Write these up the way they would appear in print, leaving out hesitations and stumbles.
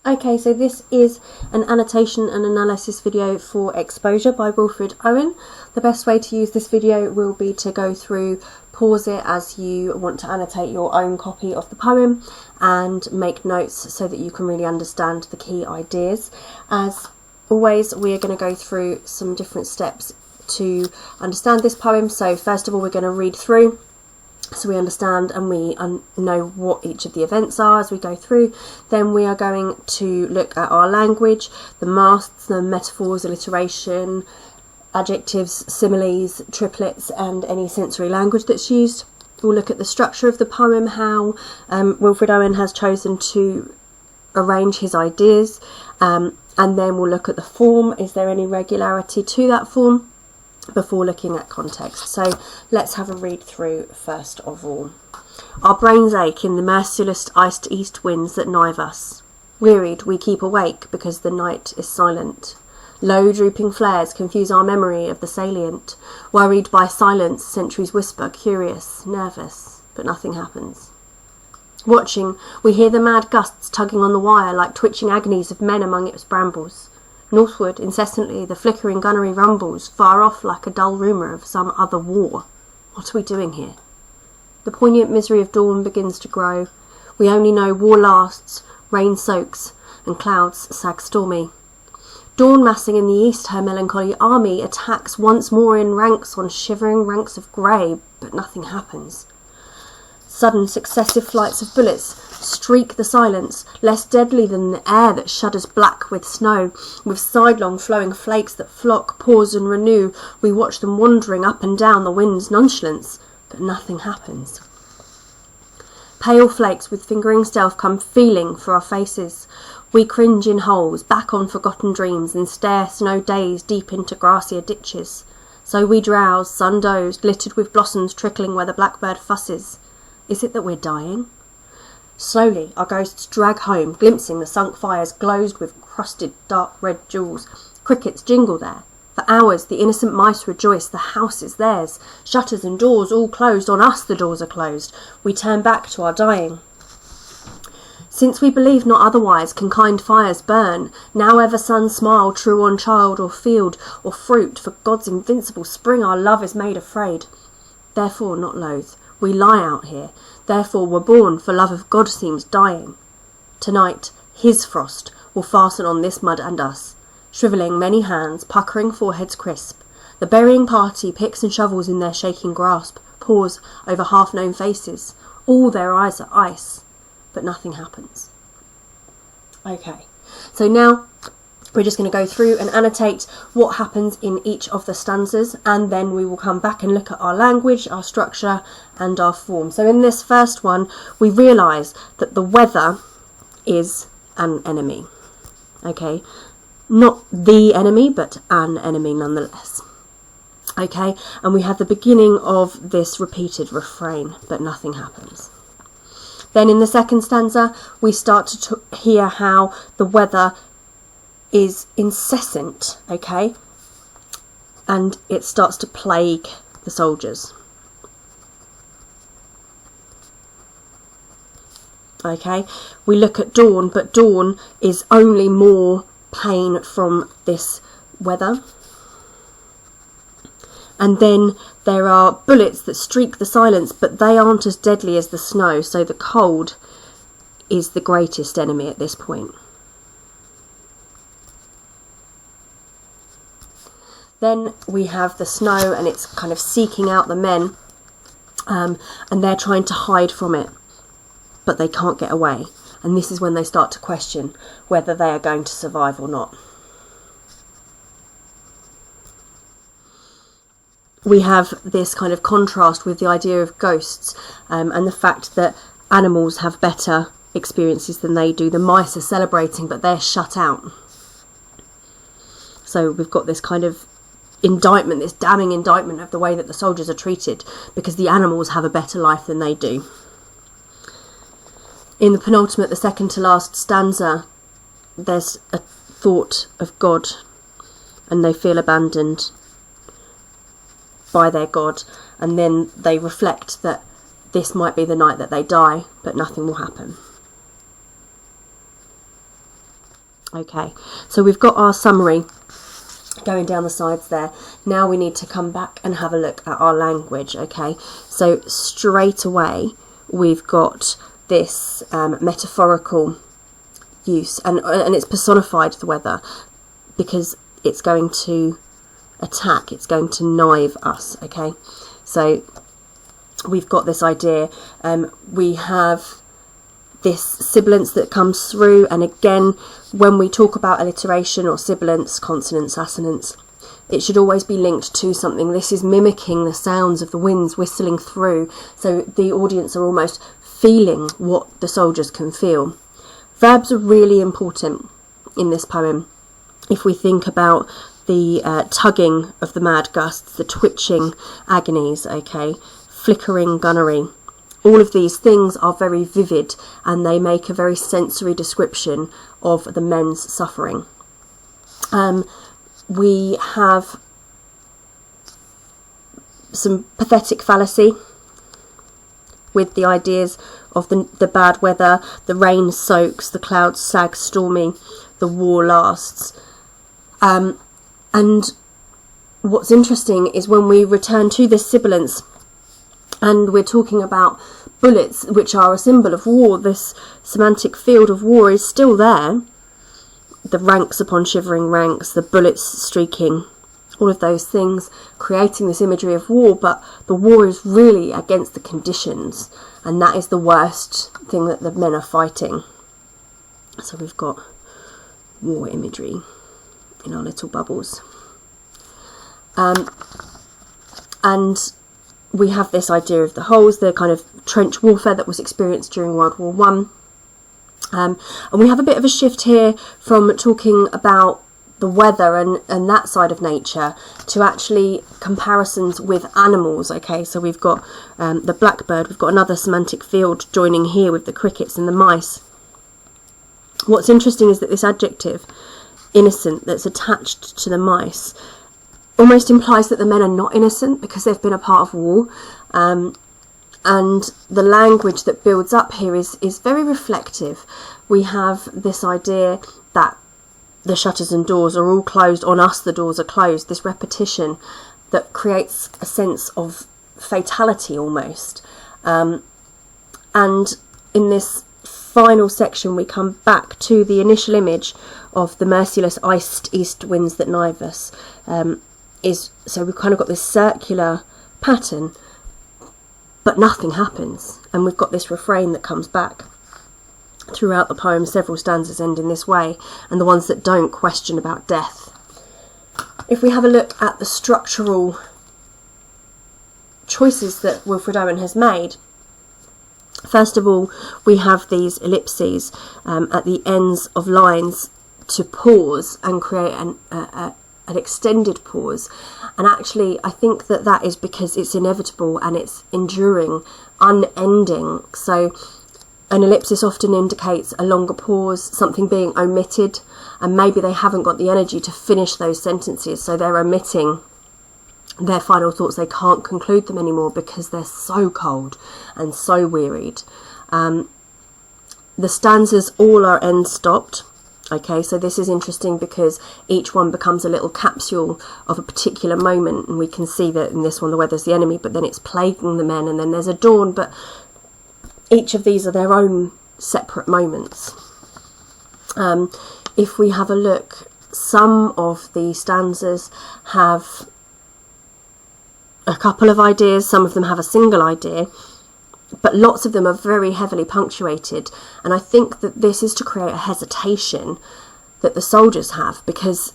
Okay, so this is an annotation and analysis video for Exposure by Wilfred Owen. The best way to use this video will be to go through, pause it as you want to annotate your own copy of the poem and make notes so that you can really understand the key ideas. As always, we are going to go through some different steps to understand this poem. So first of all, we're going to read through, so we understand and we know what each of the events are as we go through. Then we are going to look at our language, the masts, the metaphors, alliteration, adjectives, similes, triplets, and any sensory language that's used. We'll look at the structure of the poem, how Wilfred Owen has chosen to arrange his ideas, and then we'll look at the form. Is there any regularity to that form? Before looking at context. So let's have a read through first of all. Our brains ache in the merciless iced east winds that knife us. Wearied, we keep awake because the night is silent. Low drooping flares confuse our memory of the salient. Worried by silence, sentries whisper, curious, nervous, but nothing happens. Watching, we hear the mad gusts tugging on the wire like twitching agonies of men among its brambles. Northward, incessantly, the flickering gunnery rumbles, far off like a dull rumour of some other war. What are we doing here? The poignant misery of dawn begins to grow. We only know war lasts, rain soaks, and clouds sag stormy. Dawn massing in the east, her melancholy army attacks once more in ranks on shivering ranks of grey, but nothing happens. Sudden successive flights of bullets streak the silence, less deadly than the air that shudders black with snow. With sidelong flowing flakes that flock, pause and renew, we watch them wandering up and down the wind's nonchalance, but nothing happens. Pale flakes with fingering stealth come feeling for our faces. We cringe in holes, back on forgotten dreams, and stare snow-dazed deep into grassier ditches. So we drowse, sun-dozed, littered with blossoms trickling where the blackbird fusses. Is it that we're dying? Slowly, our ghosts drag home, glimpsing the sunk fires glozed with crusted dark red jewels. Crickets jingle there. For hours, the innocent mice rejoice. The house is theirs. Shutters and doors all closed. On us the doors are closed. We turn back to our dying. Since we believe not otherwise can kind fires burn, now ever sun smile true on child or field or fruit, for God's invincible spring our love is made afraid. Therefore not loath. We lie out here, therefore were born, for love of God seems dying. Tonight, his frost will fasten on this mud and us, shrivelling many hands, puckering foreheads crisp. The burying party picks and shovels in their shaking grasp, pause over half-known faces. All their eyes are ice, but nothing happens. Okay, so now we're just going to go through and annotate what happens in each of the stanzas, and then we will come back and look at our language, our structure, and our form. So in this first one, we realise that the weather is an enemy. Okay, not the enemy, but an enemy nonetheless. Okay, and we have the beginning of this repeated refrain, but nothing happens. Then in the second stanza, we start to hear how the weather is incessant, okay, and it starts to plague the soldiers. Okay, we look at dawn, but dawn is only more pain from this weather. And then there are bullets that streak the silence, but they aren't as deadly as the snow, so the cold is the greatest enemy at this point. Then we have the snow, and it's kind of seeking out the men, and they're trying to hide from it, but they can't get away. And this is when they start to question whether they are going to survive or not. We have this kind of contrast with the idea of ghosts, and the fact that animals have better experiences than they do. The mice are celebrating, but they're shut out. So we've got this kind of indictment, this damning indictment of the way that the soldiers are treated, because the animals have a better life than they do. In the penultimate, the second to last stanza, there's a thought of God, and they feel abandoned by their God, and then they reflect that this might be the night that they die, but nothing will happen. Okay, so we've got our summary going down the sides there. Now we need to come back and have a look at our language. Okay, so straight away we've got this metaphorical use, and it's personified, the weather, because it's going to attack, it's going to knife us. Okay, so we've got this idea, we have this sibilance that comes through, and again, when we talk about alliteration or sibilance, consonants, assonants, it should always be linked to something. This is mimicking the sounds of the winds whistling through, so the audience are almost feeling what the soldiers can feel. Verbs are really important in this poem. If we think about the tugging of the mad gusts, the twitching agonies, okay, flickering gunnery, all of these things are very vivid, and they make a very sensory description of the men's suffering. We have some pathetic fallacy with the ideas of the bad weather. The rain soaks, the clouds sag stormy, the war lasts. And what's interesting is when we return to this sibilance, and we're talking about bullets, which are a symbol of war, this semantic field of war is still there. The ranks upon shivering ranks, the bullets streaking, all of those things creating this imagery of war, but the war is really against the conditions, and that is the worst thing that the men are fighting. So we've got war imagery in our little bubbles. And we have this idea of the holes, the kind of trench warfare that was experienced during World War One. And we have a bit of a shift here from talking about the weather and that side of nature to actually comparisons with animals. Okay, so we've got the blackbird, we've got another semantic field joining here with the crickets and the mice. What's interesting is that this adjective, innocent, that's attached to the mice, almost implies that the men are not innocent because they've been a part of war. And the language that builds up here is very reflective. We have this idea that the shutters and doors are all closed, on us the doors are closed, this repetition that creates a sense of fatality almost. And in this final section we come back to the initial image of the merciless iced east winds that knife us. So we've kind of got this circular pattern, but nothing happens, and we've got this refrain that comes back throughout the poem. Several stanzas end in this way, and the ones that don't question about death. If we have a look at the structural choices that Wilfred Owen has made, first of all we have these ellipses at the ends of lines to pause and create an extended pause, and actually I think that is because it's inevitable and it's enduring, unending. So an ellipsis often indicates a longer pause, something being omitted, and maybe they haven't got the energy to finish those sentences, so they're omitting their final thoughts. They can't conclude them anymore because they're so cold and so wearied. The stanzas all are end stopped. Okay, so this is interesting because each one becomes a little capsule of a particular moment, and we can see that in this one the weather's the enemy, but then it's plaguing the men, and then there's a dawn, but each of these are their own separate moments. If we have a look, some of the stanzas have a couple of ideas, some of them have a single idea, but lots of them are very heavily punctuated, and I think that this is to create a hesitation that the soldiers have, because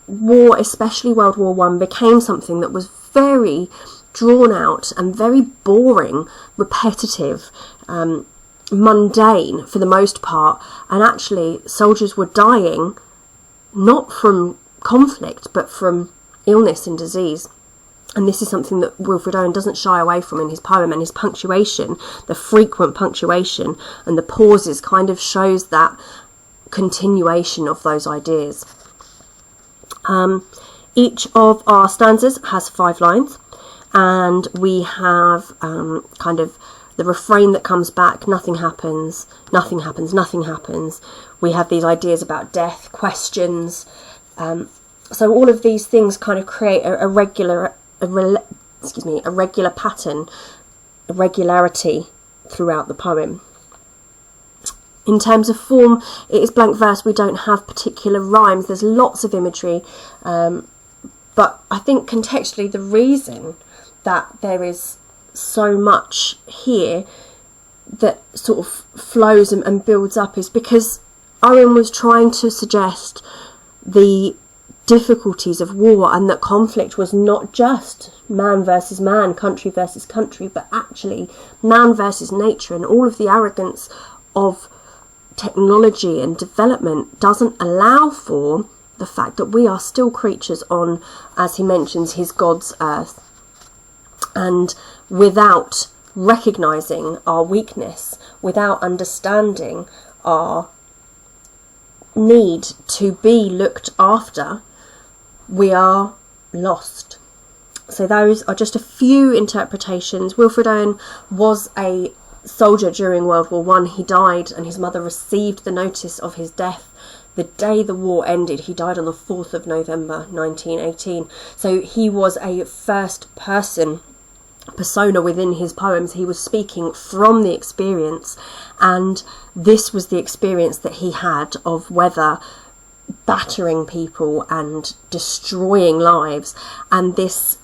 war, especially World War One, became something that was very drawn out and very boring, repetitive, mundane for the most part, and actually soldiers were dying not from conflict but from illness and disease. And this is something that Wilfred Owen doesn't shy away from in his poem, and his punctuation, the frequent punctuation and the pauses, kind of shows that continuation of those ideas. Each of our stanzas has 5 lines, and we have kind of the refrain that comes back, nothing happens, nothing happens, nothing happens. We have these ideas about death, questions. So all of these things kind of create a regular pattern, a regularity throughout the poem. In terms of form, it is blank verse. We don't have particular rhymes. There's lots of imagery. But I think contextually the reason that there is so much here that sort of flows and builds up is because Owen was trying to suggest the difficulties of war, and that conflict was not just man versus man, country versus country, but actually man versus nature, and all of the arrogance of technology and development doesn't allow for the fact that we are still creatures on, as he mentions, his God's earth. And without recognising our weakness, without understanding our need to be looked after, we are lost. So those are just a few interpretations. Wilfred Owen was a soldier during World War I. He died, and his mother received the notice of his death the day the war ended. He died on the 4th of November 1918. So he was a first person persona within his poems. He was speaking from the experience, and this was the experience that he had of weather battering people and destroying lives, and this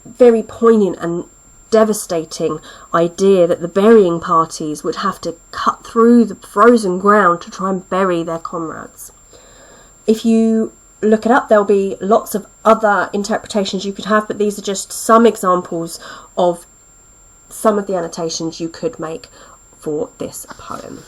very poignant and devastating idea that the burying parties would have to cut through the frozen ground to try and bury their comrades. If you look it up, there'll be lots of other interpretations you could have, but these are just some examples of some of the annotations you could make for this poem.